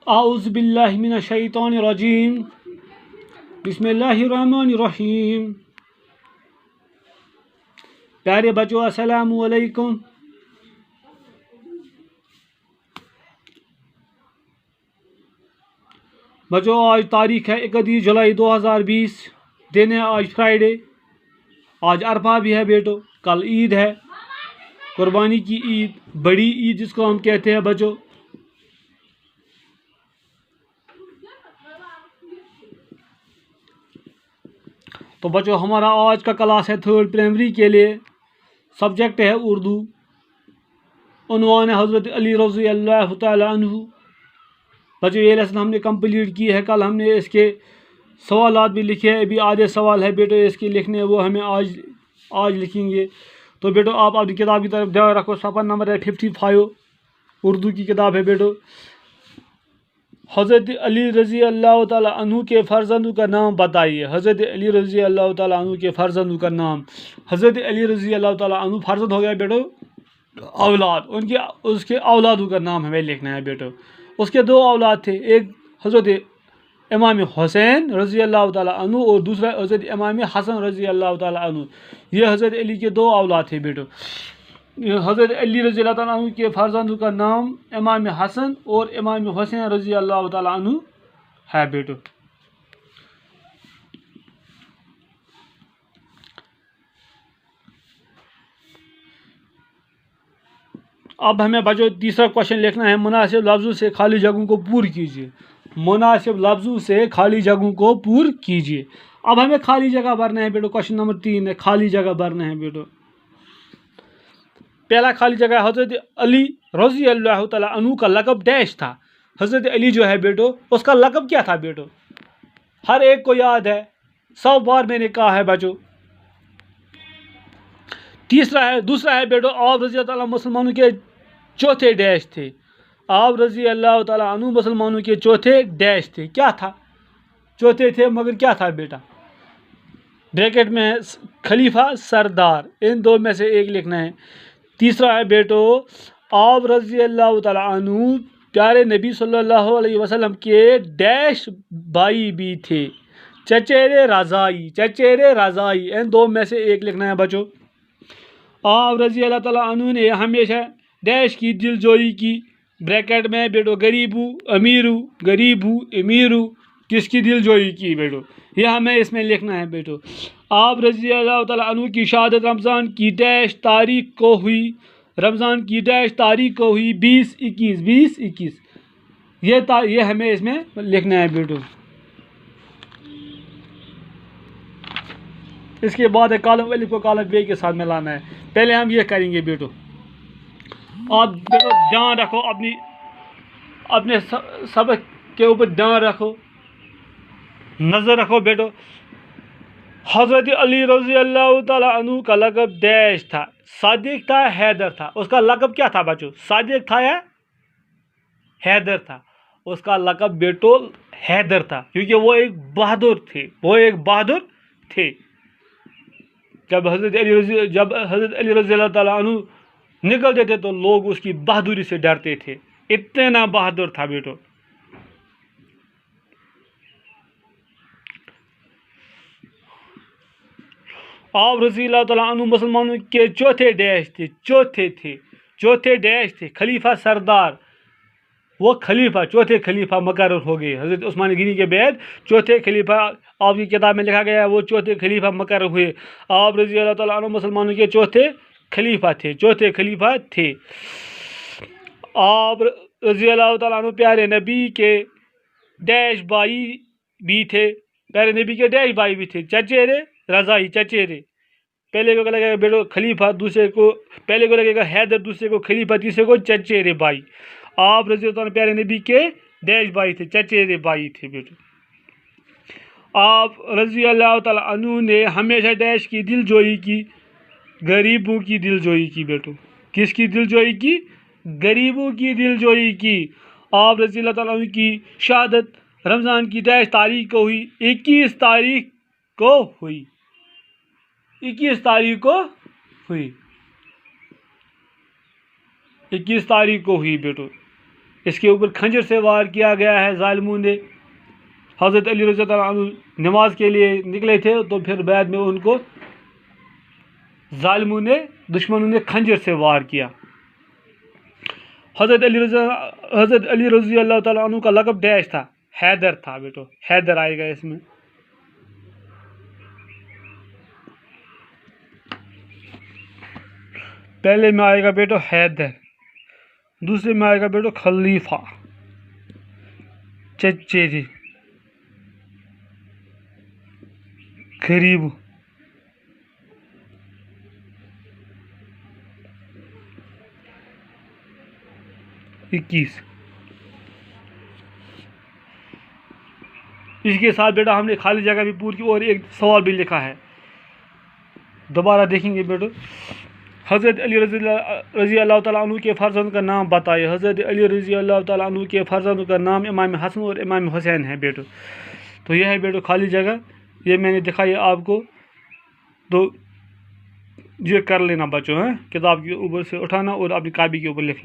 اعوذ باللہ من الشیطان الرجیم بسم اللہ الرحمن الرحیم. پیارے بچوں السلام علیکم. بچوں آج تاریخ ہے 31 جولائی 2020. دن ہے آج فرائیڈے. آج عرفہ بھی ہے بیٹو. کل عید ہے، قربانی کی عید، بڑی عید جس کو ہم کہتے ہیں بچوں. تو بچوں ہمارا آج کا کلاس ہے 3rd پرائمری کے لیے. سبجیکٹ ہے اردو. عنوان ہے حضرت علی رضی اللہ تعالیٰ عنہ. بچوں یہ لیسن ہم نے کمپلیٹ کی ہے. کل ہم نے اس کے سوالات بھی لکھے ہیں. ابھی آدھے سوال ہے بیٹو اس کے لکھنے، وہ ہمیں آج لکھیں گے. تو بیٹو آپ اپنی کتاب کی طرف دھیان رکھو. صفحہ نمبر ہے 55. اردو کی کتاب ہے بیٹو. حضرت علی رضی اللہ تعالیٰ عنہ کے فرزندوں کا نام بتائیے. حضرت علی رضی اللہ تعالیٰ عنہ کے فرزندوں کا نام. حضرت علی رضی اللہ تعالیٰ عنہ فرزند ہو گیا بیٹو اولاد. اس کے اولادوں کا نام ہمیں لکھنا ہے بیٹو. اس کے 2 اولاد تھے. ایک حضرت امام حسین رضی اللہ تعالیٰ عنہ اور دوسرا حضرت امام حسن رضی اللہ تعالیٰ عنہ. یہ حضرت علی کے 2 اولاد تھے بیٹو. حضرت علی رضی اللہ تعالیٰ عنہ کے فرزندوں کا نام امام حسن اور امام حسین رضی اللہ تعالیٰ عنہ ہے بیٹو. اب ہمیں بچوں تیسرا کوشچن لکھنا ہے. مناسب لفظوں سے خالی جگہوں کو پور کیجیے. مناسب لفظوں سے خالی جگہوں کو پور کیجیے. اب ہمیں خالی جگہ بھرنا ہے بیٹو. کوشچن نمبر 3 ہے خالی جگہ بھرنا ہے بیٹو. پہلا خالی جگہ حضرت علی رضی اللہ تعالیٰ عنہ کا لقب ڈیش تھا. حضرت علی جو ہے بیٹو اس کا لقب کیا تھا بیٹو؟ ہر ایک کو یاد ہے، 100 بار میں نے کہا ہے بچوں. دوسرا ہے بیٹو آپ رضی اللہ تعالیٰ مسلمانوں کے چوتھے ڈیش تھے. آپ رضی اللہ تعالیٰ عنہ مسلمانوں کے چوتھے ڈیش تھے. کیا تھا؟ چوتھے تھے مگر کیا تھا بیٹا؟ بریکٹ میں خلیفہ سردار. ان 2 میں سے ایک لکھنا ہے. تیسرا ہے بیٹو آپ رضی اللہ تعالیٰ عنہ پیارے نبی صلی اللہ علیہ وسلم کے ڈیش بھائی بھی تھے. چچیرے رضائی. چچیرے رضائی. ان 2 میں سے ایک لکھنا ہے بچوں. آپ رضی اللہ تعالیٰ عنہ نے ہمیشہ ڈیش کی دلجوئی کی. بریکٹ میں بیٹو غریبو امیرو غریبو امیرو. کس کی دلجوئی کی بیٹو؟ یہ ہمیں اس میں لکھنا ہے بیٹو. آپ رضی اللہ تعالیٰ عنہ کی شہادت رمضان کی ڈیش تاریخ کو ہوئی. رمضان کی ڈیش تاریخ کو ہوئی 2021. یہ ہمیں اس میں لکھنا ہے بیٹو. اس کے بعد کالم الف کو کالم بے کے ساتھ ملانا ہے. پہلے ہم یہ کریں گے بیٹو. آپ بیٹو دھیان رکھو، اپنے سبق کے اوپر دھیان رکھو، نظر رکھو بیٹو. حضرت علی رضی اللہ تعالیٰ عنہ کا لقب ڈیش تھا. صادق تھا، حیدر تھا. اس کا لقب کیا تھا بچوں؟ صادق تھا یا حیدر تھا؟ اس کا لقب بیٹو حیدر تھا، کیونکہ وہ ایک بہادر تھے. جب حضرت علی رضی اللہ تعالیٰ عنہ نکلتے تھے تو لوگ اس کی بہادری سے ڈرتے تھے. اتنا بہادر تھا بیٹو. آپ رضی اللہ تعالیٰ عنہ مسلمانوں کے چوتھے ڈیش تھے. چوتھے ڈیش تھے. خلیفہ سردار. وہ چوتھے خلیفہ مقرر ہو گئے. حضرت عثمان غنی کے بعد چوتھے خلیفہ آپ کی کتاب میں لکھا گیا ہے، وہ چوتھے خلیفہ مقرر ہوئے. آپ رضی اللہ تعالیٰ عنہ مسلمانوں کے چوتھے خلیفہ تھے. آپ رضی اللہ تعالیٰ عنہ پیارے نبی کے ڈیش بھائی بھی تھے. چچیرے رضائی. چچیرے. پہلے کو لگے گا بیٹو خلیفہ، دوسرے کو پہلے کو لگے گا حیدر، دوسرے کو خلیفہ، تیسرے کو چچیرے بھائی. آپ رضی اللہ عنہ پیارے نبی کے ڈیش بھائی تھے، چچیرے بھائی تھے بیٹو. آپ رضی اللہ تعالیٰ عنہ نے ہمیشہ ڈیش کی دلجوئی کی. غریبوں کی دلجوئی کی بیٹو. کس کی دلجوئی کی؟ غریبوں کی دلجوئی کی. آپ رضی اللہ تعالیٰ عنہ کی شہادت رمضان کی ڈیش تاریخ کو ہوئی. 21 تاریخ کو ہوئی. 21 تاریخ کو ہوئی بیٹو. اس کے اوپر خنجر سے وار کیا گیا ہے ظالموں نے. حضرت علی رضی اللہ عنہ نماز کے لیے نکلے تھے تو پھر بعد میں ان کو ظالموں نے دشمنوں نے خنجر سے وار کیا. حضرت علی رضی اللہ تعالیٰ عنہ کا لقب ڈیش تھا, حیدر تھا بیٹو, حیدر آئے گا اس میں. پہلے میں آئے گا بیٹو حیدر, دوسرے میں آئے گا بیٹو خلیفہ, چچے جی, غریب, اکیس. اس کے ساتھ بیٹا ہم نے خالی جگہ بھی پوری کی اور ایک سوال بھی لکھا ہے, دوبارہ دیکھیں گے بیٹو. حضرت علی رضی اللہ تعالیٰ عنہ کے فرزند کا نام بتائیے. حضرت علی رضی اللہ تعالیٰ عنہ کے فرزند کا نام امام حسن اور امام حسین ہے بیٹو. تو یہ ہے بیٹو خالی جگہ, یہ میں نے دکھائی آپ کو. تو یہ کر لینا بچوں, کتاب کے اوپر سے اٹھانا اور اپنی کاپی کے اوپر لکھ لینا.